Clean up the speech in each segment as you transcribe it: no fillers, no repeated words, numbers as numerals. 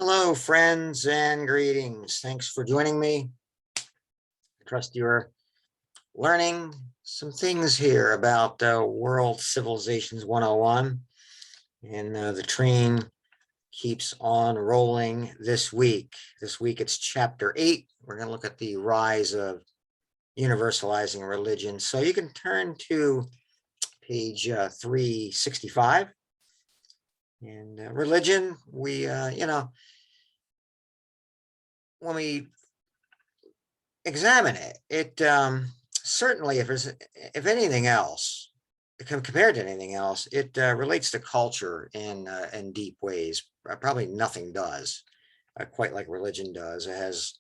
Hello, friends, and greetings. Thanks for joining me. I trust you're learning some things here about World Civilizations 101. And the train keeps on rolling this week. This week it's chapter 8. We're going to look at the rise of universalizing religion. So you can turn to page 365. And religion, when we examine it, certainly, if anything else, compared to anything else, it relates to culture in deep ways. Probably nothing does, quite like religion does. It has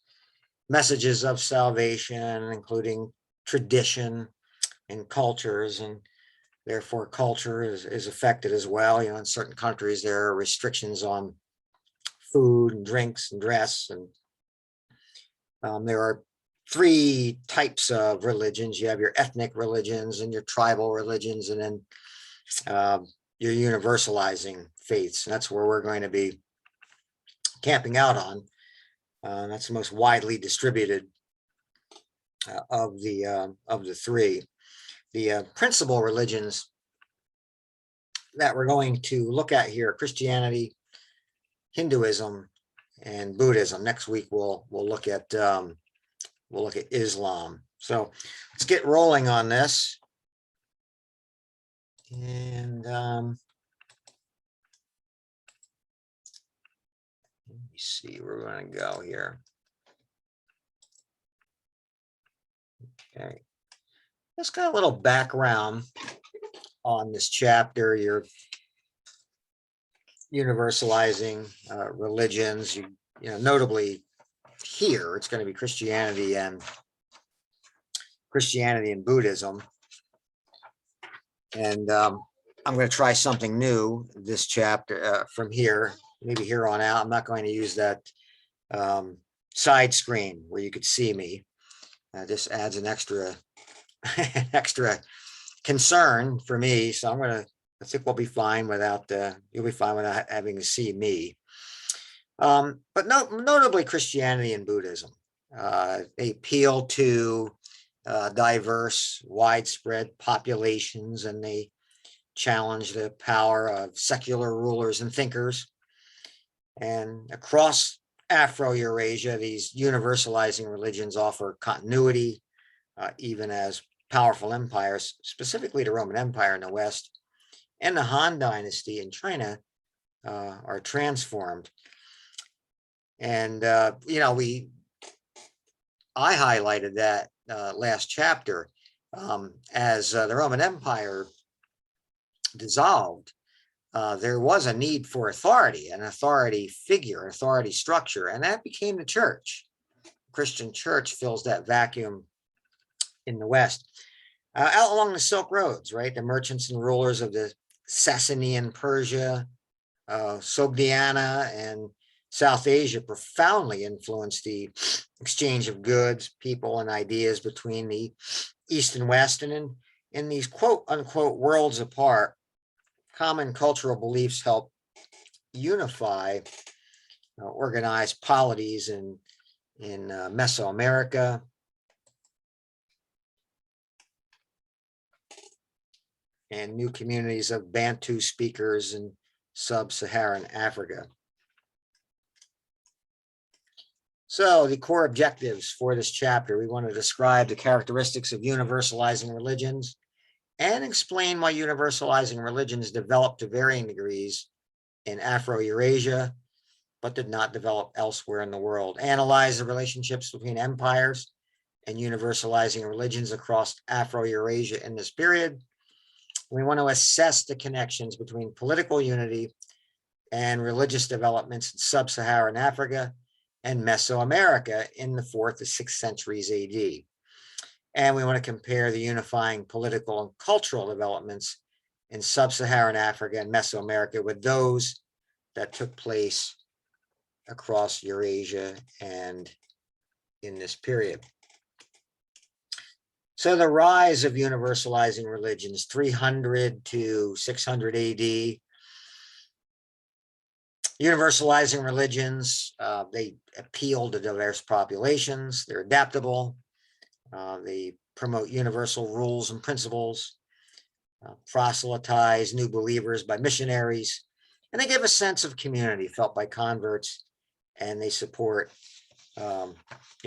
messages of salvation, including tradition and cultures, and therefore culture is affected as well. In certain countries, there are restrictions on food and drinks and dress, and there are three types of religions. You have your ethnic religions and your tribal religions, and then your universalizing faiths. And that's where we're going to be camping out on. That's the most widely distributed of the three. The principal religions that we're going to look at here: Christianity, Hinduism, and Buddhism. Next week we'll look at Islam. So let's get rolling on this. And let me see where we're going to go here. Okay, let's got a little background on this chapter. You're universalizing religions. Notably here, it's going to be Christianity and Buddhism. And I'm going to try something new this chapter from here, maybe here on out. I'm not going to use that side screen where you could see me. This adds an extra concern for me. So I think we'll be fine without you'll be fine without having to see me. But notably Christianity and Buddhism. They appeal to diverse, widespread populations, and they challenge the power of secular rulers and thinkers. And across Afro-Eurasia, these universalizing religions offer continuity, even as powerful empires, specifically the Roman Empire in the West and the Han Dynasty in China, are transformed. And I highlighted that last chapter as the Roman Empire dissolved. There was a need for authority, an authority figure, an authority structure, and that became the church. The Christian church fills that vacuum in the West. Out along the Silk Roads, right? The merchants and rulers of the Sasanian Persia, Sogdiana, and South Asia profoundly influenced the exchange of goods, people, and ideas between the East and West. And in these quote unquote worlds apart, common cultural beliefs help unify organized polities in Mesoamerica, and new communities of Bantu speakers in sub-Saharan Africa. So the core objectives for this chapter: we want to describe the characteristics of universalizing religions and explain why universalizing religions developed to varying degrees in Afro-Eurasia, but did not develop elsewhere in the world. Analyze the relationships between empires and universalizing religions across Afro-Eurasia in this period. We want to assess the connections between political unity and religious developments in sub-Saharan Africa and Mesoamerica in the 4th to 6th centuries AD. And we want to compare the unifying political and cultural developments in sub-Saharan Africa and Mesoamerica with those that took place across Eurasia and in this period. So the rise of universalizing religions, 300 to 600 AD. Universalizing religions, they appeal to diverse populations. They're adaptable. They promote universal rules and principles, proselytize new believers by missionaries, and they give a sense of community felt by converts, and they support,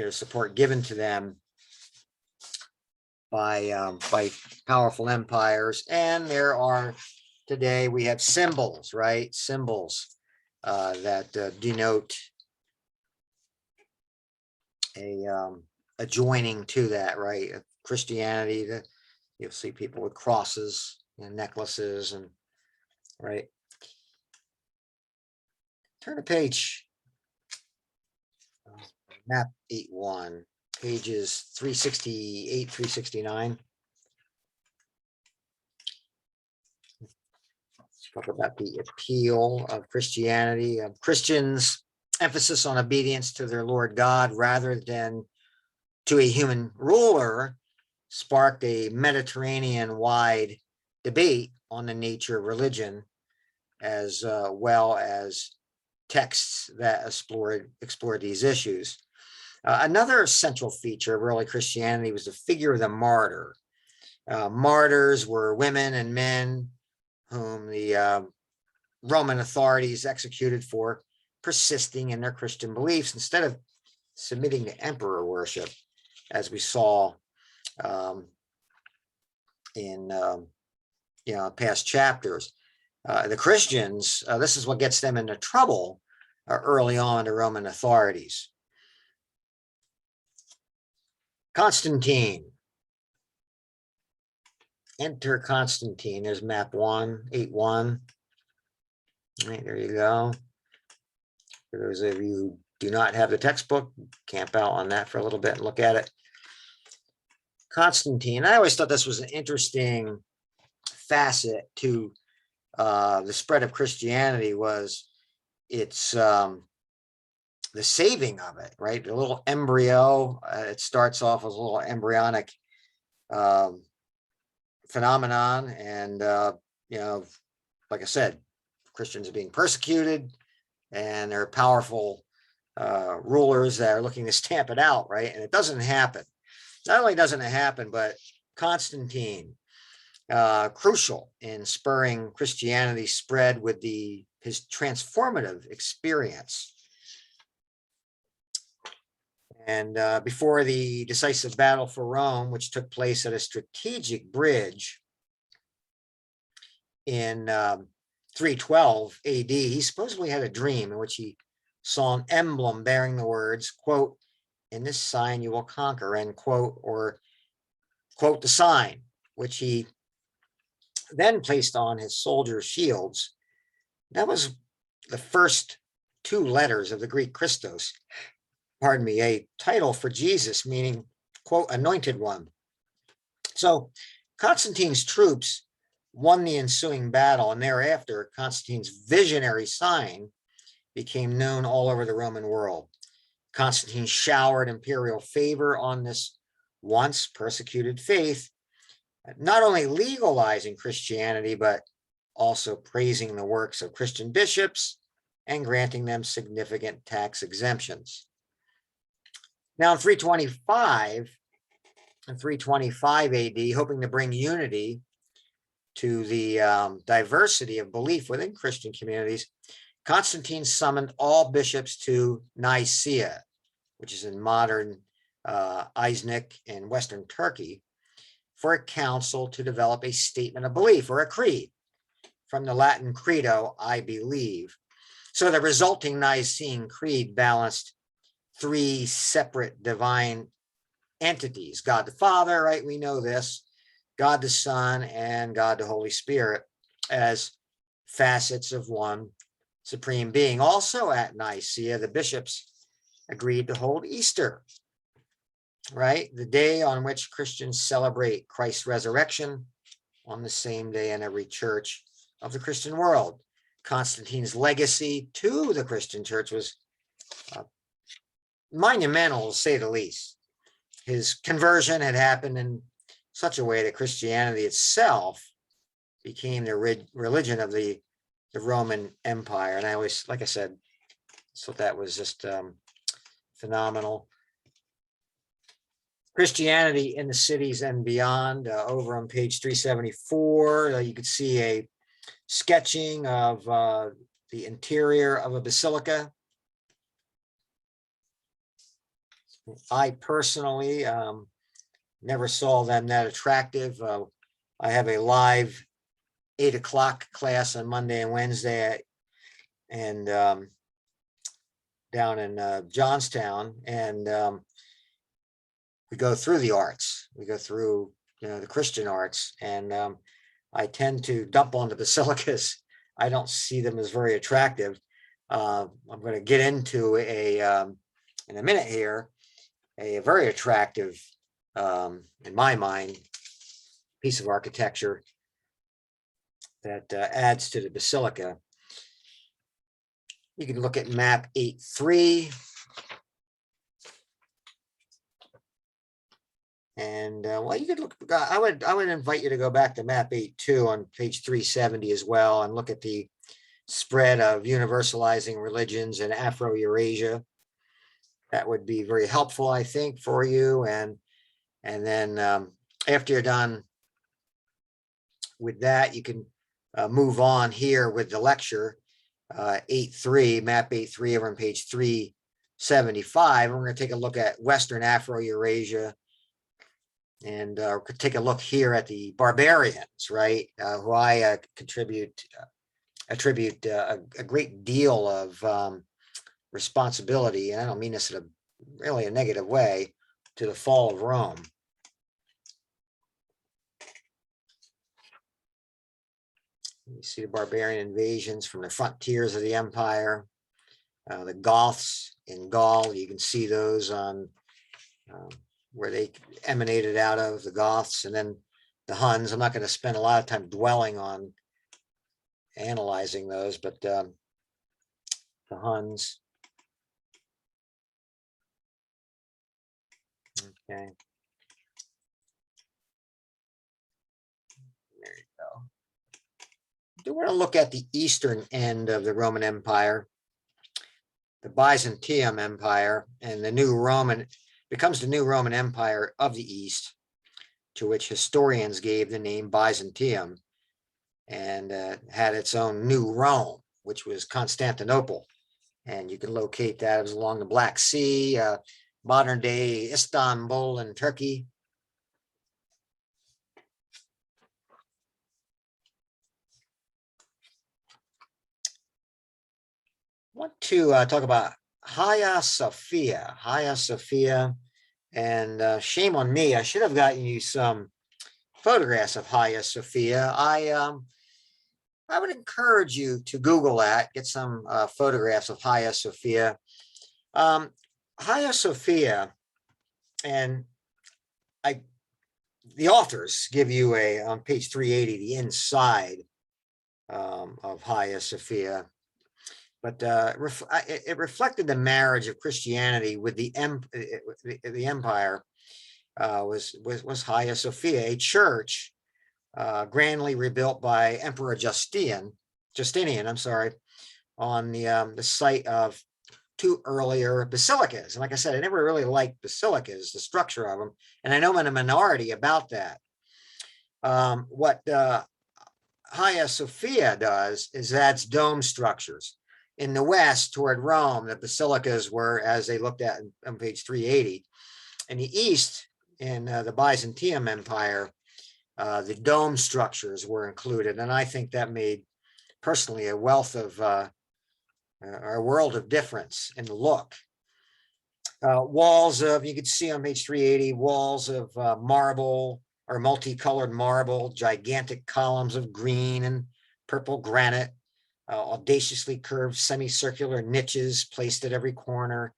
support given to them by powerful empires. And there are today we have symbols, right? Symbols that denote a joining to that, right? Christianity, you'll see people with crosses and necklaces, and right. Turn to page map 8.1, pages 368, 369. Let's talk about the appeal of Christianity. Christians' emphasis on obedience to their Lord God rather than to a human ruler sparked a Mediterranean-wide debate on the nature of religion, as well as texts that explored these issues. Another central feature of early Christianity was the figure of the martyr. Martyrs were women and men whom the Roman authorities executed for persisting in their Christian beliefs instead of submitting to emperor worship, as we saw in past chapters. The Christians, this is what gets them into trouble early on, the Roman authorities. Constantine. Enter Constantine. There's map 8.1. Right, there you go. For those of you who do not have the textbook, camp out on that for a little bit and look at it. Constantine. I always thought this was an interesting facet to the spread of Christianity, was its the saving of it, right? A little embryo. It starts off as a little embryonic phenomenon, and like I said, Christians are being persecuted, and there are powerful rulers that are looking to stamp it out, right? And it doesn't happen. Not only doesn't it happen, but Constantine, crucial in spurring Christianity's spread with his transformative experience. And before the decisive battle for Rome, which took place at a strategic bridge in 312 AD, he supposedly had a dream in which he saw an emblem bearing the words, quote, "In this sign you will conquer," end quote, or quote, the sign, which he then placed on his soldiers' shields. That was the first two letters of the Greek Christos, pardon me, a title for Jesus, meaning, quote, anointed one. So Constantine's troops won the ensuing battle, and thereafter Constantine's visionary sign became known all over the Roman world. Constantine showered imperial favor on this once persecuted faith, not only legalizing Christianity, but also praising the works of Christian bishops and granting them significant tax exemptions. Now in 325 AD, hoping to bring unity to the diversity of belief within Christian communities, Constantine summoned all bishops to Nicaea, which is in modern Iznik in Western Turkey, for a council to develop a statement of belief, or a creed, from the Latin credo, I believe. So the resulting Nicene Creed balanced three separate divine entities: God the Father, right? We know this, God the Son, and God the Holy Spirit as facets of one supreme being. Also at Nicaea, the bishops agreed to hold Easter, right? The day on which Christians celebrate Christ's resurrection, on the same day in every church of the Christian world. Constantine's legacy to the Christian church was monumental, to say the least. His conversion had happened in such a way that Christianity itself became the religion of the the Roman Empire. And I always, like I said, so that was just phenomenal. Christianity in the cities and beyond. Over on page 374, you could see a sketching of the interior of a basilica. I personally never saw them that attractive. I have a live 8 o'clock class on Monday and Wednesday, and down in Johnstown, and we go through the arts. We go through, the Christian arts, and I tend to dump on the basilicas. I don't see them as very attractive. I'm going to get into in a minute here, a very attractive, in my mind, piece of architecture that adds to the basilica. You can look at map 8.3. And well, you could look. I would invite you to go back to map 8.2 on page 370 as well, and look at the spread of universalizing religions in Afro-Eurasia. That would be very helpful, I think, for you. And then after you're done with that, you can move on here with the lecture 8.3, map 8.3 over on page 375. We're going to take a look at Western Afro-Eurasia. And could take a look here at the barbarians, right? Who I attribute a great deal of responsibility, and I don't mean this in really a negative way, to the fall of Rome. You see the barbarian invasions from the frontiers of the empire. The Goths in Gaul, you can see those on where they emanated out of, the Goths, and then the Huns. I'm not going to spend a lot of time dwelling on analyzing those, but the Huns. Okay. There you go. I do want to look at the eastern end of the Roman Empire, the Byzantium Empire, and the new Roman becomes the new Roman Empire of the East, to which historians gave the name Byzantium, and had its own new Rome, which was Constantinople. And you can locate that. It was along the Black Sea, modern day Istanbul in Turkey. I want to talk about Hagia Sophia, and shame on me. I should have gotten you some photographs of Hagia Sophia. I would encourage you to Google that, get some photographs of Hagia Sophia. Hagia Sophia, and the authors give you on page 380, the inside of Hagia Sophia. But it reflected the marriage of Christianity with the empire. Was Hagia Sophia, a church grandly rebuilt by Emperor Justinian, on the site of 2 earlier basilicas. And like I said, I never really liked basilicas, the structure of them, and I know I'm in a minority about that. What Hagia Sophia does is adds dome structures. In the west toward Rome, the basilicas were, as they looked at on page 380. In the east, in the Byzantium Empire, the dome structures were included. And I think that made, personally, a world of difference in the look. Walls of, you can see on page 380, walls of marble or multicolored marble, gigantic columns of green and purple granite, audaciously curved semicircular niches placed at every corner,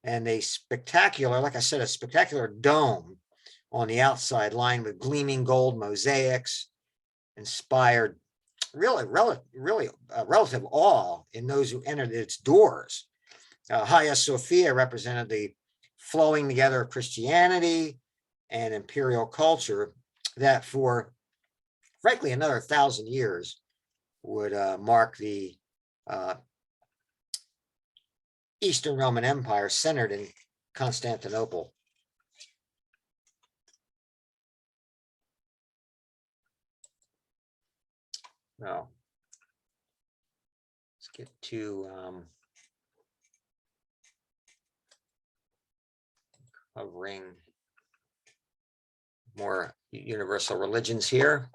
and a spectacular, like I said, a spectacular dome on the outside, lined with gleaming gold mosaics, inspired really relative awe in those who entered its doors. Hagia Sophia represented the flowing together of Christianity and imperial culture that, for frankly another 1,000 years, would mark the Eastern Roman Empire centered in Constantinople. Now, let's get to covering more universal religions here.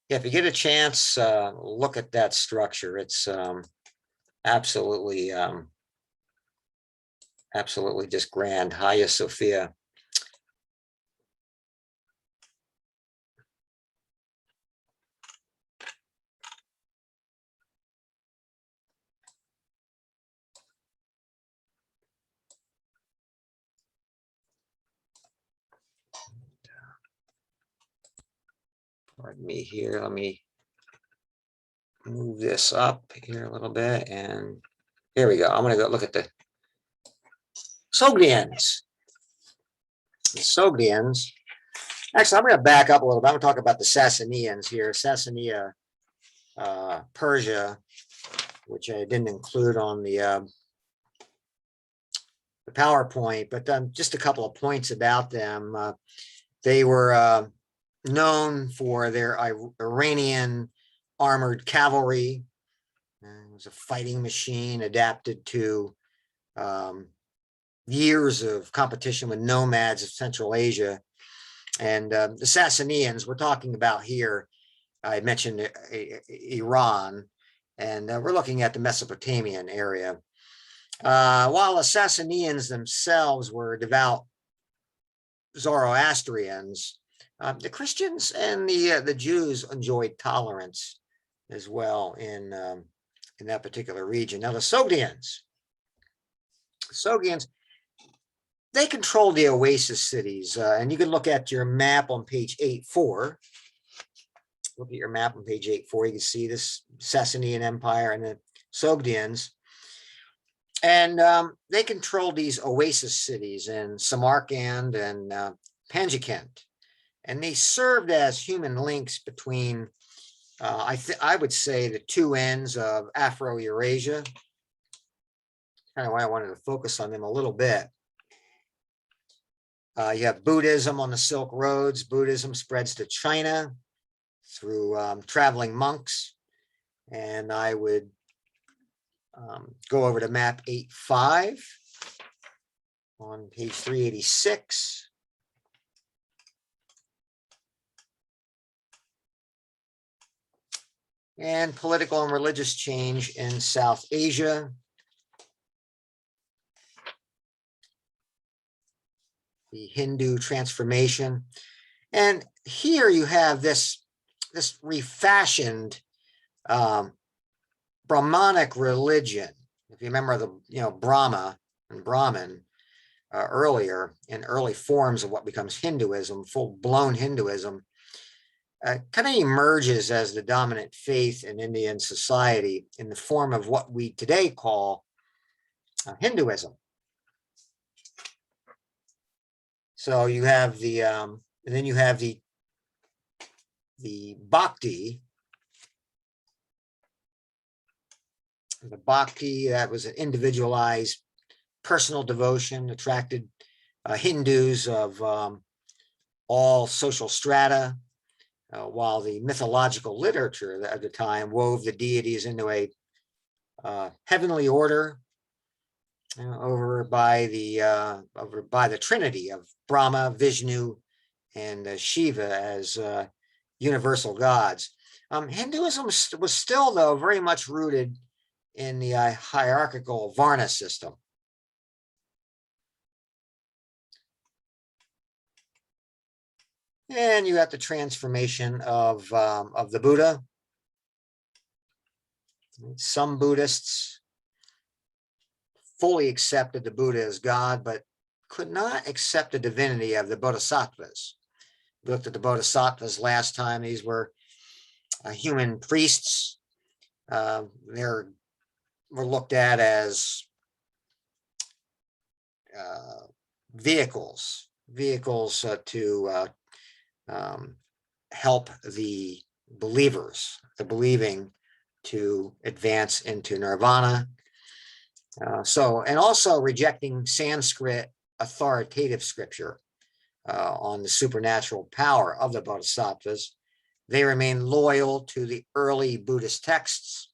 Yeah, if you get a chance, look at that structure. It's absolutely just grand. Hagia Sophia. Pardon me here. Let me move this up here a little bit. And here we go. I'm going to go look at the Sogdians. The Sogdians. Actually, I'm going to back up a little bit. I'm going to talk about the Sassanians here. Sassania, Persia, which I didn't include on the PowerPoint, but just a couple of points about them. They were known for their Iranian armored cavalry. It was a fighting machine adapted to years of competition with nomads of Central Asia. And the Sassanians we're talking about here, I mentioned Iran, and we're looking at the Mesopotamian area. While the Sassanians themselves were devout Zoroastrians, the Christians and the Jews enjoyed tolerance as well in that particular region. Now the Sogdians, they controlled the oasis cities, and you can look at your map on page 8.4. Look at your map on page 8.4. You can see this Sassanian Empire and the Sogdians. And they controlled these oasis cities in Samarkand and Panjikent. And they served as human links between, I would say, the two ends of Afro-Eurasia. Kind of why I wanted to focus on them a little bit. You have Buddhism on the Silk Roads. Buddhism spreads to China through traveling monks. And I would go over to map 8.5 on page 386. And political and religious change in South Asia. The Hindu transformation. And here you have this refashioned Brahmanic religion. If you remember the Brahma and Brahmin earlier, in early forms of what becomes Hinduism, full-blown Hinduism, kind of emerges as the dominant faith in Indian society in the form of what we today call Hinduism. So you have and then you have the Bhakti. The Bhakti, that was an individualized personal devotion, attracted Hindus of all social strata, while the mythological literature at the time wove the deities into a heavenly order over by the Trinity of Brahma, Vishnu, and Shiva as universal gods. Hinduism was still, though, very much rooted in the hierarchical Varna system. And you have the transformation of the Buddha. Some Buddhists fully accepted the Buddha as God, but could not accept the divinity of the Bodhisattvas. We looked at the Bodhisattvas last time. These were human priests. They're were looked at as vehicles to help the believers, the believing, to advance into nirvana. And also rejecting Sanskrit authoritative scripture on the supernatural power of the bodhisattvas. They remain loyal to the early Buddhist texts,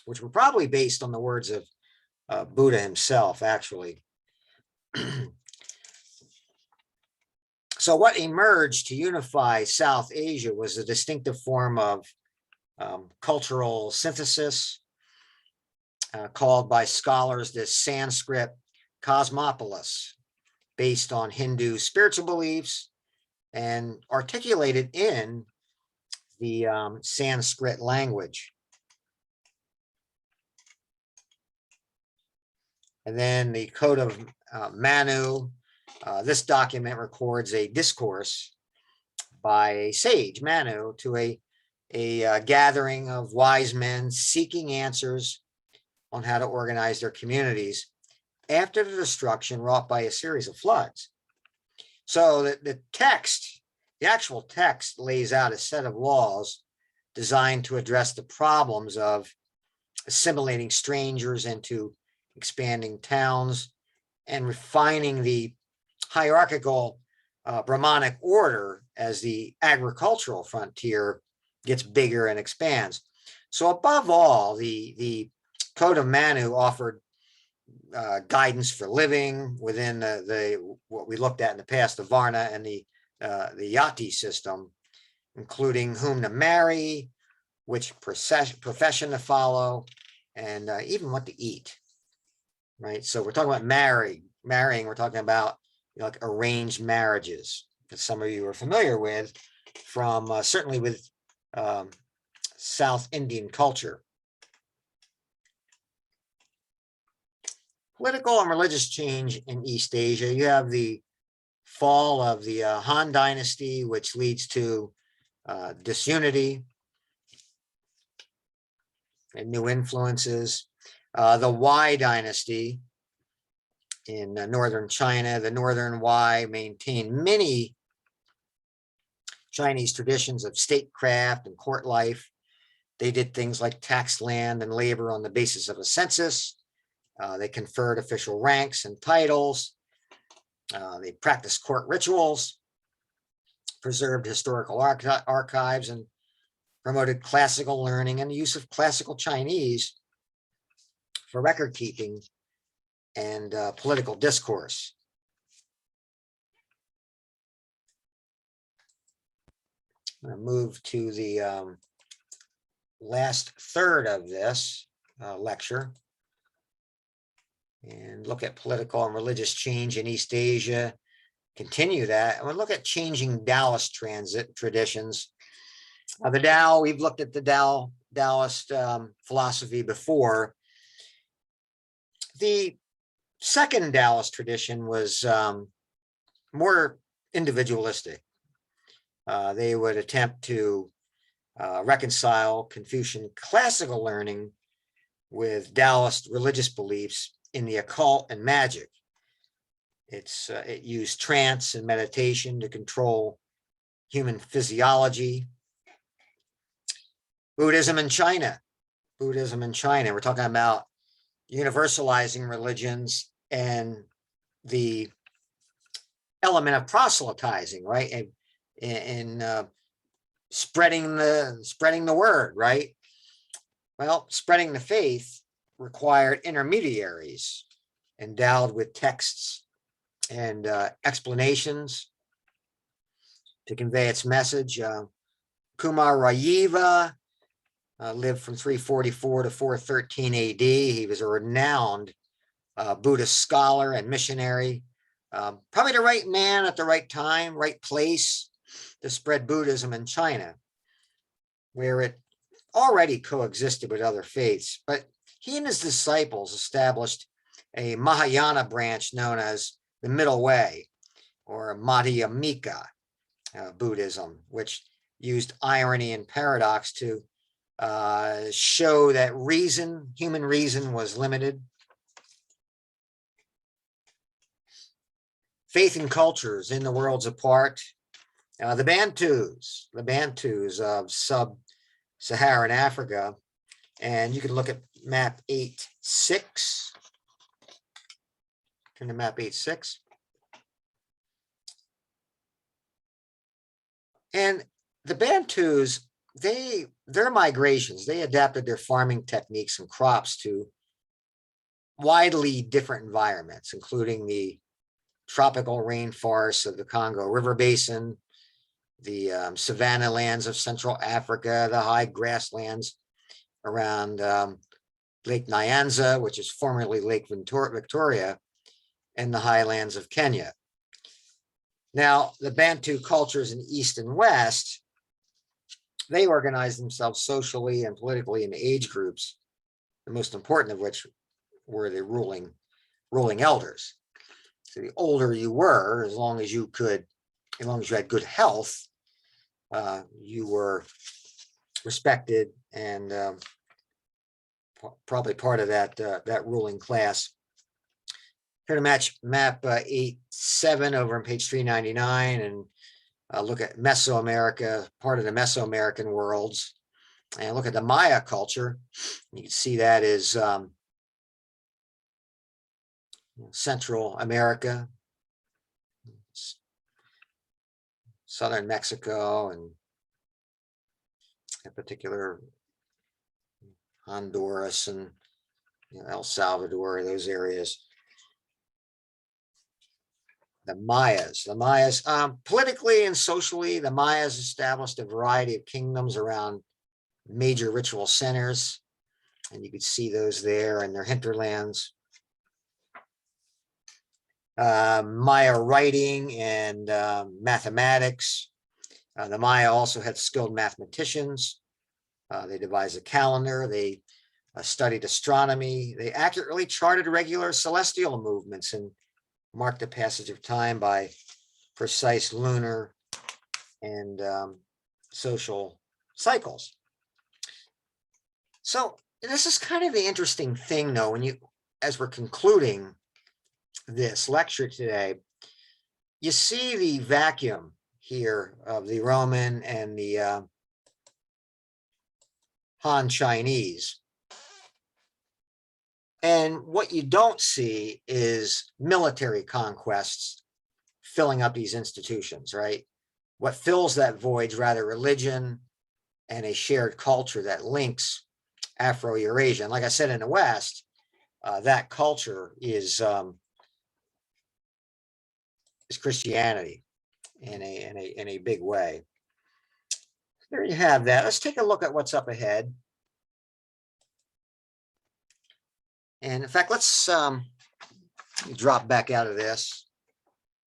which were probably based on the words of Buddha himself, actually. So what emerged to unify South Asia was a distinctive form of cultural synthesis called by scholars the Sanskrit cosmopolis, based on Hindu spiritual beliefs and articulated in the Sanskrit language. And then the Code of Manu, this document records a discourse by a sage, Manu, to a gathering of wise men seeking answers on how to organize their communities after the destruction wrought by a series of floods. So the text, the actual text, lays out a set of laws designed to address the problems of assimilating strangers into expanding towns and refining the hierarchical Brahmanic order as the agricultural frontier gets bigger and expands. So above all, the Code of Manu offered guidance for living within what we looked at in the past, the Varna and the Yati system, including whom to marry, which profession to follow, and even what to eat. Right. So we're talking about marrying. We're talking about, you know, like arranged marriages that some of you are familiar with from certainly with South Indian culture. Political and religious change in East Asia. You have the fall of the Han Dynasty, which leads to disunity and new influences. The Wei Dynasty in northern China, the northern Wei maintained many Chinese traditions of statecraft and court life. They did things like tax land and labor on the basis of a census. They conferred official ranks and titles. They practiced court rituals, preserved historical archives, and promoted classical learning and the use of classical Chinese for record keeping and political discourse. I'm going to move to the last third of this lecture and look at political and religious change in East Asia, continue that, and we'll look at changing Taoist traditions. The Tao, we've looked at the Taoist philosophy before. The second Taoist tradition was more individualistic. They would attempt to reconcile Confucian classical learning with Taoist religious beliefs in the occult and magic. It used trance and meditation to control human physiology. Buddhism in China. We're talking about universalizing religions and the element of proselytizing, right? And spreading the word, right? Well, spreading the faith required intermediaries endowed with texts and explanations to convey its message. Kumarayeva lived from 344 to 413 AD. He was a renowned Buddhist scholar and missionary, probably the right man at the right time, right place to spread Buddhism in China, where it already coexisted with other faiths. But he and his disciples established a Mahayana branch known as the Middle Way, or Madhyamika Buddhism, which used irony and paradox to show that human reason was limited. Faith and cultures in the worlds apart. The Bantus of sub-Saharan Africa, and you can look at map 8.6. Turn to map 8.6. And the Bantus, their migrations, they adapted their farming techniques and crops to widely different environments, including the tropical rainforests of the Congo River Basin, the savanna lands of Central Africa, the high grasslands around Lake Nyanza, which is formerly Lake Victoria, and the highlands of Kenya. Now, the Bantu cultures in East and West, they organized themselves socially and politically into age groups, the most important of which were the ruling elders. So the older you were, as long as you had good health, you were respected and probably part of that ruling class. Here to map 8.7 over on page 399 and look at Mesoamerica, part of the Mesoamerican worlds, and look at the Maya culture. You can see that is Central America, southern Mexico, and in particular Honduras and El Salvador, those areas. The Mayas, politically and socially, the Mayas established a variety of kingdoms around major ritual centers, and you can see those there in their hinterlands. Maya writing and mathematics. The Maya also had skilled mathematicians. They devised a calendar. They studied astronomy. They accurately charted regular celestial movements and marked the passage of time by precise lunar and social cycles. So this is kind of the interesting thing, though, as we're concluding this lecture today, you see the vacuum here of the Roman and the Han Chinese. And what you don't see is military conquests filling up these institutions, right? What fills that void is rather religion and a shared culture that links Afro-Eurasia. And like I said, in the West, that culture is Christianity in a big way. There you have that. Let's take a look at what's up ahead. And in fact, let's drop back out of this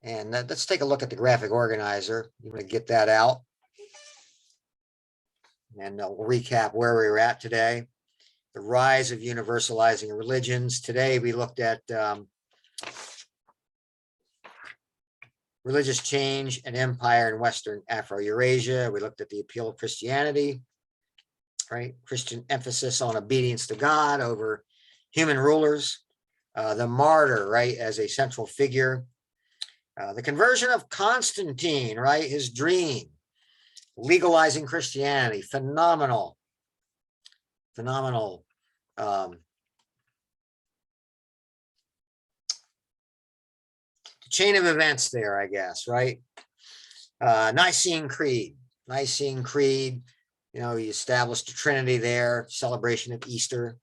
and let's take a look at the graphic organizer. You want to get that out, and we'll recap where we were at today. The rise of universalizing religions. Today we looked at religious change and empire in Western Afro-Eurasia. We looked at the appeal of Christianity, right? Christian emphasis on obedience to God over human rulers. The martyr, right, as a central figure. The conversion of Constantine, right, his dream, legalizing Christianity, phenomenal chain of events there, I guess, right? Nicene Creed, you know, he established the Trinity there, celebration of Easter.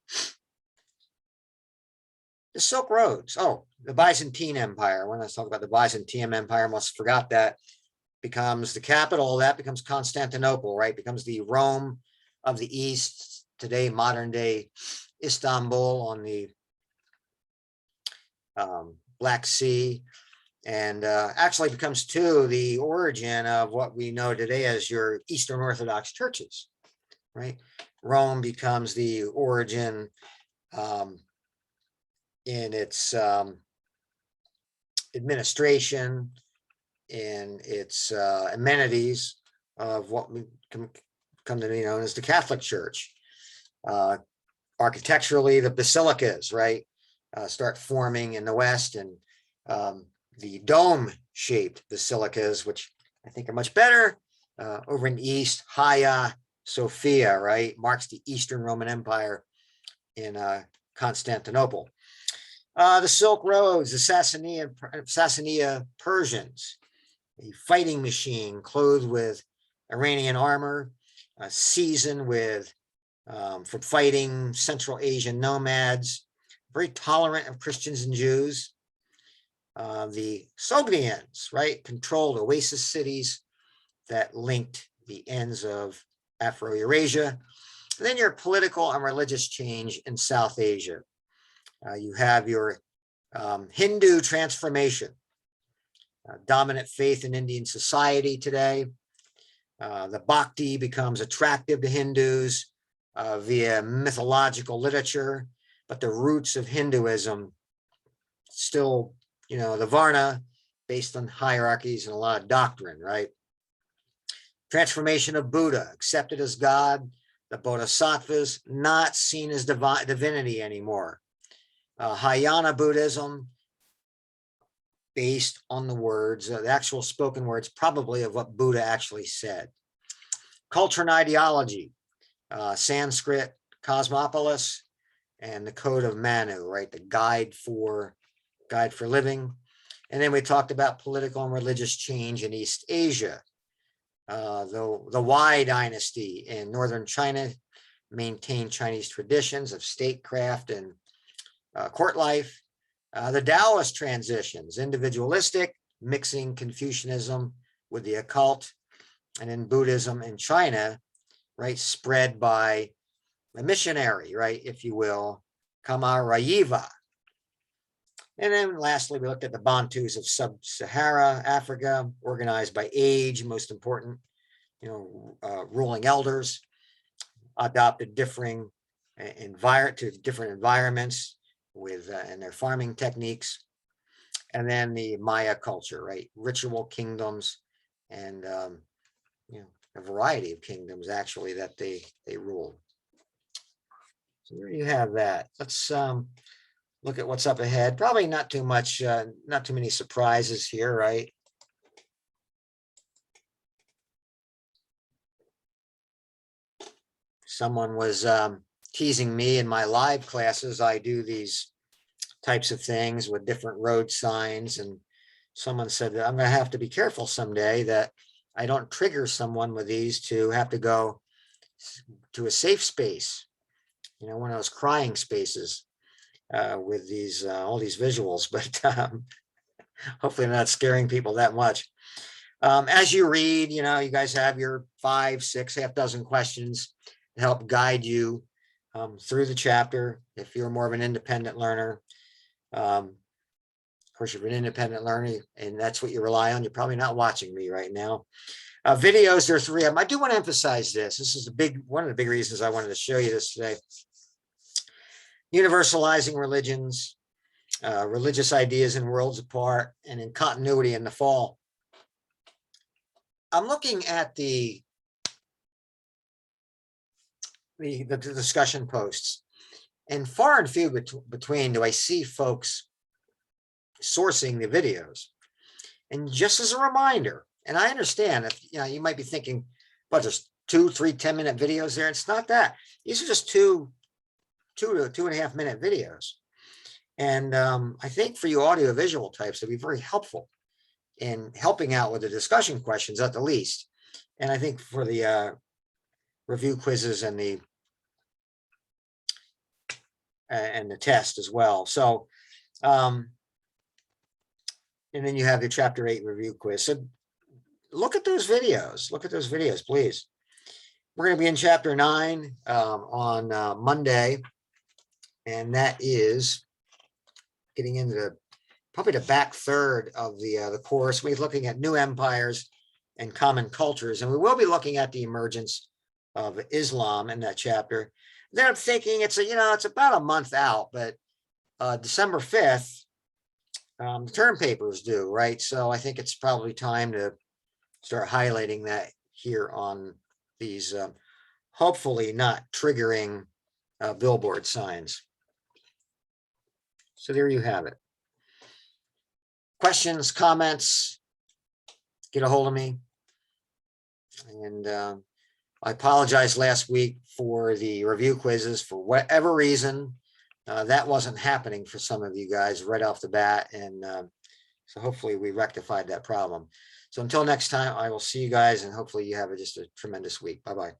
The Silk Roads, the Byzantine Empire. When I talk about the Byzantine Empire, I almost forgot that. Becomes the capital, that becomes Constantinople, right? Becomes the Rome of the East, today modern day Istanbul on the Black Sea, and actually becomes too the origin of what we know today as your Eastern Orthodox churches, right? Rome becomes the origin in its administration, in its amenities of what we come to be known as the Catholic Church. Architecturally, the basilicas, right, start forming in the West, and the dome-shaped basilicas, which I think, are much better. Over in the East, Hagia Sophia, right, marks the Eastern Roman Empire in Constantinople. The Silk Roads, the Sassanid Persians, a fighting machine clothed with Iranian armor, seasoned with from fighting Central Asian nomads, very tolerant of Christians and Jews. The Sogdians, right, controlled oasis cities that linked the ends of Afro-Eurasia. Then your political and religious change in South Asia. You have your Hindu transformation, dominant faith in Indian society today. The Bhakti becomes attractive to Hindus via mythological literature, but the roots of Hinduism still, the Varna, based on hierarchies and a lot of doctrine, right? Transformation of Buddha, accepted as God. The Bodhisattvas, not seen as divinity anymore. Hinayana Buddhism, based on the words, the actual spoken words, probably of what Buddha actually said. Culture and ideology, Sanskrit, Cosmopolis, and the Code of Manu, right? The guide for living. And then we talked about political and religious change in East Asia. The Wei dynasty in northern China maintained Chinese traditions of statecraft and court life. The Taoist transitions, individualistic, mixing Confucianism with the occult, and in Buddhism in China, right, spread by a missionary, right, if you will, Kamarayeva. And then lastly, we looked at the Bantus of sub-Saharan Africa, organized by age, most important, ruling elders, adopted different environments with and their farming techniques. And then the Maya culture, right, ritual kingdoms and a variety of kingdoms actually that they ruled. So there you have that. Let's look at what's up ahead. Probably not too much, not too many surprises here, right? Someone was teasing me in my live classes. I do these types of things with different road signs, and someone said that I'm going to have to be careful someday that I don't trigger someone with these to have to go to a safe space, one of those crying spaces with these all these visuals, but hopefully I'm not scaring people that much. As you read, you guys have your 5, 6, half dozen questions to help guide you through the chapter. If you're more of an independent learner, of course, if you're an independent learner and that's what you rely on, you're probably not watching me right now. Videos, there are 3 of them. I do want to emphasize this. This is one of the big reasons I wanted to show you this today. Universalizing religions, religious ideas in Worlds Apart, and in Continuity in the Fall. I'm looking at the discussion posts, and far and few between do I see folks sourcing the videos. And just as a reminder, and I understand if you might be thinking, but there's 2, 3 10-minute videos there. It's not that. These are just 2 to 2.5 minute videos. And I think for you audio-visual types, it'd be very helpful in helping out with the discussion questions at the least. And I think for the review quizzes and the test as well. So, and then you have the chapter 8 review quiz. So look at those videos. Look at those videos, please. We're going to be in chapter 9 on Monday, and that is getting into probably the back third of the course. We're looking at new empires and common cultures, and we will be looking at the emergence of Islam in that chapter. Then I'm thinking it's about a month out, but December 5th, the term paper is due, right? So I think it's probably time to start highlighting that here on these hopefully not triggering billboard signs. So there you have it. Questions, comments, get a hold of me. And I apologize last week for the review quizzes. For whatever reason, that wasn't happening for some of you guys right off the bat. And so hopefully we rectified that problem. So until next time, I will see you guys, and hopefully you have just a tremendous week. Bye-bye.